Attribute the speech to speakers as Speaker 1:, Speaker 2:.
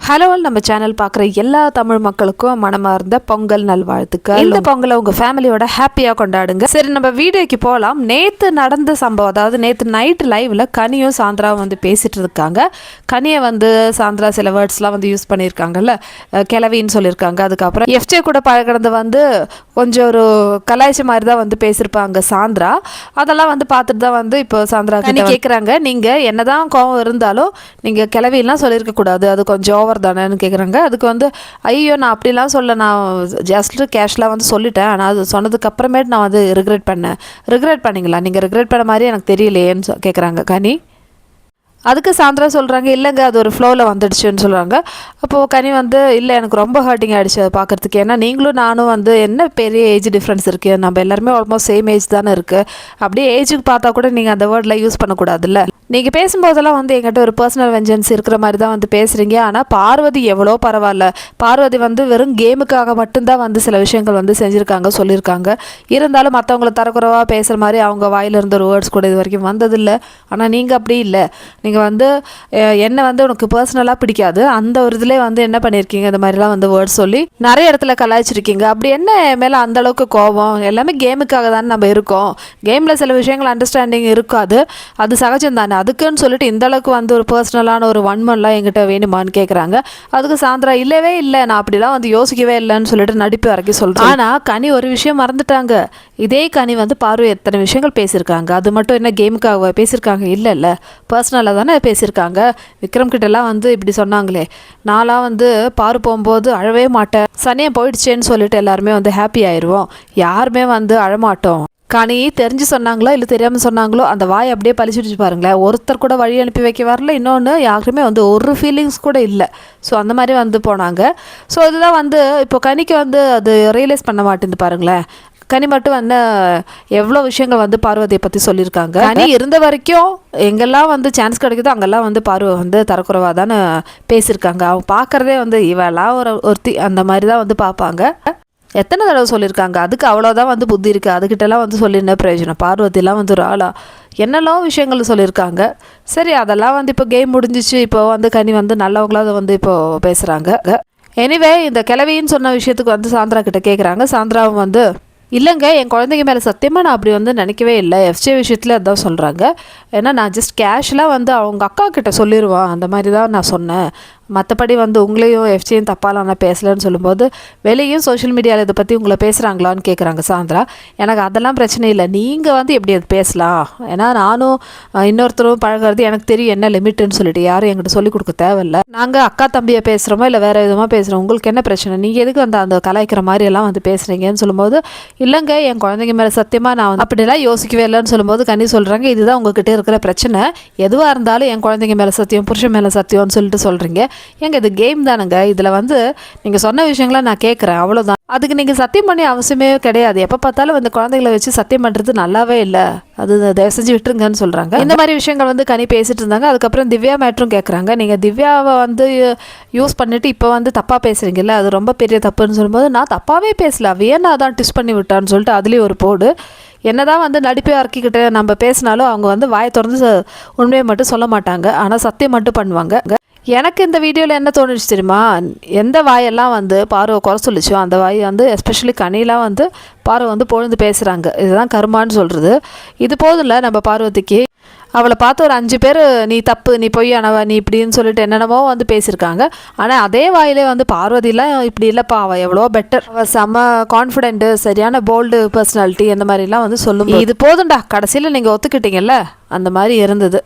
Speaker 1: Hello, நம்ம channel பார்க்குற எல்லா தமிழ் மக்களுக்கும் மனமார்ந்த பொங்கல் நல்வாழ்த்துக்கள். இந்த பொங்கலை உங்கள் ஃபேமிலியோட ஹாப்பியாக கொண்டாடுங்க. சரி, நம்ம வீடியோக்கு போகலாம். நேற்று நடந்த சம்பவம், அதாவது நேற்று நைட்டு லைவில் கனியும் சாந்திராவும் வந்து பேசிகிட்டு இருக்காங்க. கனியை வந்து சாந்திரா சில வேர்ட்ஸ்லாம் வந்து யூஸ் பண்ணியிருக்காங்கல்ல, கிளவின்னு சொல்லியிருக்காங்க. அதுக்கப்புறம் எஃப்ஜே கூட பழகிறது வந்து கொஞ்சம் ஒரு கலாய்ச்சி மாதிரி தான் வந்து பேசியிருப்பாங்க சாந்திரா. அதெல்லாம் வந்து பார்த்துட்டு தான் வந்து இப்போ சாந்திரா கனி கேட்குறாங்க, நீங்கள் என்னதான் கோவம் இருந்தாலும் நீங்கள் கிளவிலாம் சொல்லியிருக்கக்கூடாது, அது கொஞ்சம் ஓவர் தானேன்னு கேட்குறாங்க. அதுக்கு வந்து ஐயோ நான் அப்படிலாம் சொல்ல, நான் ஜஸ்ட்டு கேஷ்லாம் வந்து சொல்லிட்டேன், ஆனால் அது சொன்னதுக்கு அப்புறமேட்டு நான் வந்து ரிக்ரெட் பண்ணிங்களா, நீங்கள் ரிக்ரெட் பண்ண மாதிரி எனக்கு தெரியலையேன்னு கேட்குறாங்க கனி. அதுக்கு சாந்திரா சொல்கிறாங்க, இல்லைங்க அது ஒரு ஃப்ளோவில் வந்துடுச்சுன்னு சொல்கிறாங்க. அப்போது கனி வந்து இல்லை எனக்கு ரொம்ப ஹர்ட்டிங் ஆகிடுச்சு அதை பார்க்குறதுக்கு. ஏன்னா நீங்களும் நானும் வந்து என்ன பெரிய ஏஜ் டிஃப்ரென்ஸ் இருக்குது, நம்ம எல்லாருமே ஆல்மோஸ்ட் சேம் ஏஜ் தானே இருக்குது. அப்படியே ஏஜுக்கு பார்த்தா கூட நீங்கள் அந்த வேர்டில் யூஸ் பண்ணக்கூடாதுல்ல. நீங்கள் பேசும்போதெல்லாம் வந்து எங்கிட்ட ஒரு பர்சனல் வெஞ்சன்ஸ் இருக்கிற மாதிரி தான் வந்து பேசுகிறீங்க. ஆனால் பார்வதி எவ்வளோ பரவாயில்ல, பார்வதி வந்து வெறும் கேமுக்காக மட்டும்தான் வந்து சில விஷயங்கள் வந்து செஞ்சுருக்காங்க, சொல்லியிருக்காங்க. இருந்தாலும் மற்றவங்கள தரக்குறவாக பேசுகிற மாதிரி அவங்க வாயிலிருந்த ஒரு வேர்ட்ஸ் கூட இது வரைக்கும் வந்ததில்லை. ஆனால் நீங்கள் அப்படி இல்லை, நீங்கள் வந்து என்னை வந்து உனக்கு பர்சனலாக பிடிக்காது, அந்த ஒரு இதிலே வந்து என்ன பண்ணியிருக்கீங்க, இந்த மாதிரிலாம் வந்து வேர்ட்ஸ் சொல்லி நிறைய இடத்துல கலாய்ச்சிருக்கீங்க. அப்படி என்ன மேலே அந்தளவுக்கு கோபம்? எல்லாமே கேமுக்காக தானே நம்ம இருக்கோம். கேமில் சில விஷயங்கள் அண்டர்ஸ்டாண்டிங் இருக்காது, அது சகஜம் தானே. அதுக்குன்னு சொல்லிட்டு இந்த அளவுக்கு வந்து ஒரு பர்சனலான ஒரு வன்மன்லாம் என்கிட்ட வேணுமான்னு கேட்குறாங்க. அதுக்கு சாந்திரா இல்லவே இல்லை, நான் அப்படிலாம் வந்து யோசிக்கவே இல்லைன்னு சொல்லிட்டு நடிப்பு வரைக்கும் சொல்கிறேன். ஆனால் கனி ஒரு விஷயம் மறந்துட்டாங்க. இதே கனி வந்து பார்வை எத்தனை விஷயங்கள் பேசியிருக்காங்க, அது மட்டும் என்ன கேமுக்காக பேசியிருக்காங்க? இல்லை பர்சனலாக தானே பேசியிருக்காங்க. விக்ரம் கிட்டலாம் வந்து இப்படி சொன்னாங்களே, நான்லாம் வந்து பாரு போகும்போது அழவே மாட்டேன், சனியம் போயிடுச்சேன்னு சொல்லிட்டு எல்லாருமே வந்து ஹாப்பி ஆயிடுவோம், யாருமே வந்து அழமாட்டோம். கனி தெரிஞ்சு சொன்னாங்களோ இல்லை தெரியாமல் சொன்னாங்களோ, அந்த வாய் அப்படியே பழிச்சுடுச்சு பாருங்களேன். ஒருத்தர் கூட வழி அனுப்பி வைக்க வரல, இன்னொன்று யாருக்குமே வந்து ஒரு ஃபீலிங்ஸ் கூட இல்லை. ஸோ அந்த மாதிரி வந்து போனாங்க. ஸோ இதுதான் வந்து இப்போ கனிக்கு வந்து அது ரியலைஸ் பண்ண மாட்டேங்குது பாருங்களேன். கனி மட்டும் வந்து எவ்வளோ விஷயங்கள் வந்து பார்வதியை பற்றி சொல்லியிருக்காங்க. கனி இருந்த வரைக்கும் எங்கெல்லாம் வந்து சான்ஸ் கிடைக்குதோ அங்கெல்லாம் வந்து பார்வை வந்து தரக்குறைவாக தானே பேசியிருக்காங்க. அவங்க பார்க்குறதே வந்து இவெல்லாம் ஒருத்தி அந்த மாதிரி தான் வந்து பார்ப்பாங்க. எத்தனை தடவை சொல்லியிருக்காங்க, அதுக்கு அவ்வளோதான் வந்து புத்தி இருக்குது, அதுக்கிட்டலாம் வந்து சொல்லி என்ன பிரயோஜனம்? பார்வதிலாம் வந்து ஒரு ஆளா என்னெல்லாம் விஷயங்கள் சொல்லியிருக்காங்க. சரி, அதெல்லாம் வந்து இப்போ கேம் முடிஞ்சிச்சு, இப்போ வந்து கனி வந்து நல்லவங்களாக வந்து இப்போது பேசுகிறாங்க. எனிவே இந்த கிளவின்னு சொன்ன விஷயத்துக்கு வந்து சாந்திரா கிட்ட கேட்குறாங்க. சாந்திராவும் வந்து இல்லைங்க, என் குழந்தைங்க மேலே சத்தியமாக நான் அப்படி வந்து நினைக்கவே இல்லை, எஃப்ஜே விஷயத்தில் அதான் சொல்கிறாங்க. ஏன்னா நான் ஜஸ்ட் கேஷுவலாக வந்து அவங்க அக்கா கிட்ட சொல்லிடுவான், அந்த மாதிரி தான் நான் சொன்னேன், மற்றபடி வந்து உங்களையும் எஃப்ஜேயும் தப்பாலாம் நான் பேசலைன்னு சொல்லும்போது வெளியும் சோஷியல் மீடியாவில் இதை பற்றி உங்களை பேசுகிறாங்களான்னு கேட்குறாங்க சாந்திரா. எனக்கு அதெல்லாம் பிரச்சனை இல்லை, நீங்கள் வந்து எப்படி அது பேசலாம், ஏன்னா நானும் இன்னொருத்தரும் பழகிறது எனக்கு தெரியும் என்ன லிமிட்டுன்னு சொல்லிட்டு யாரும் என்கிட்ட சொல்லிக் கொடுக்க தேவையில்லை. நாங்கள் அக்கா தம்பியை பேசுகிறோமோ இல்லை வேறு விதமாக பேசுகிறோம், உங்களுக்கு என்ன பிரச்சனை, நீங்கள் எதுக்கு அந்த கலாய்க்கிற மாதிரி எல்லாம் வந்து பேசுகிறீங்கன்னு சொல்லும்போது இல்லைங்க என் குழந்தைங்க மேலே சத்தியமாக நான் வந்து அப்படிலாம் யோசிக்கவே இல்லைன்னு சொல்லும்போது கனி சொல்கிறாங்க, இதுதான் உங்ககிட்ட இருக்கிற பிரச்சனை, எதுவாக இருந்தாலும் என் குழந்தைங்க மேலே சத்தியம், புருஷன் மேலே சத்தியம்னு சொல்லிட்டு சொல்கிறீங்க. ஏங்க இது கேம் தானுங்க, இதில் வந்து நீங்கள் சொன்ன விஷயங்கள நான் கேட்குறேன், அவ்வளோதான். அதுக்கு நீங்கள் சத்தியம் பண்ணி அவசியமே கிடையாது. எப்போ பார்த்தாலும் வந்து குழந்தைகளை வச்சு சத்தியம் பண்ணுறது நல்லாவே இல்லை, அது தயவு செஞ்சு விட்டுருங்கன்னு சொல்கிறாங்க. இந்த மாதிரி விஷயங்கள் வந்து கனி பேசிட்டு இருந்தாங்க. அதுக்கப்புறம் திவ்யா மேட்ரும் கேட்குறாங்க, நீங்கள் திவ்யாவை வந்து யூஸ் பண்ணிவிட்டு இப்போ வந்து தப்பாக பேசுகிறீங்கல்ல, அது ரொம்ப பெரிய தப்புன்னு சொல்லும்போது நான் தப்பாகவே பேசல, வேணா அதான் டிஸ் பண்ணி விட்டான்னு சொல்லிட்டு அதுலேயும் ஒரு போடு. என்னதான் வந்து நடிப்பே இறக்கிக்கிட்டு நம்ம பேசினாலும் அவங்க வந்து வாயை திறந்து உண்மையை மட்டும் சொல்ல மாட்டாங்க, ஆனால் சத்தியம் மட்டும் பண்ணுவாங்க. எனக்கு இந்த வீடியோவில் என்ன தோணுச்சு தெரியுமா, எந்த வாயெல்லாம் வந்து பார்வை குறை சொல்லிச்சோ அந்த வாய் வந்து எஸ்பெஷலி கனிலாம் வந்து பார்வை வந்து பொழுது பேசுகிறாங்க, இதுதான் கருமான்னு சொல்கிறது. இது போதில்லை நம்ம பார்வதிக்கு, அவளை பார்த்து ஒரு 5 பேர் நீ தப்பு, நீ பொய்யானவ, நீ இப்படின்னு சொல்லிட்டு என்னென்னமோ வந்து பேசியிருக்காங்க. ஆனால் அதே வாயிலே வந்து பார்வதிலாம் இப்படி இல்லைப்பா, அவள் எவ்வளோ பெட்டர், அவள் செம்ம கான்ஃபிடென்ட்டு, சரியான போல்டு பர்சனாலிட்டி, அந்த மாதிரிலாம் வந்து சொல்லும். இது போதும்டா, கடைசியில் நீங்கள் ஒத்துக்கிட்டீங்கல்ல, அந்த மாதிரி இருந்தது.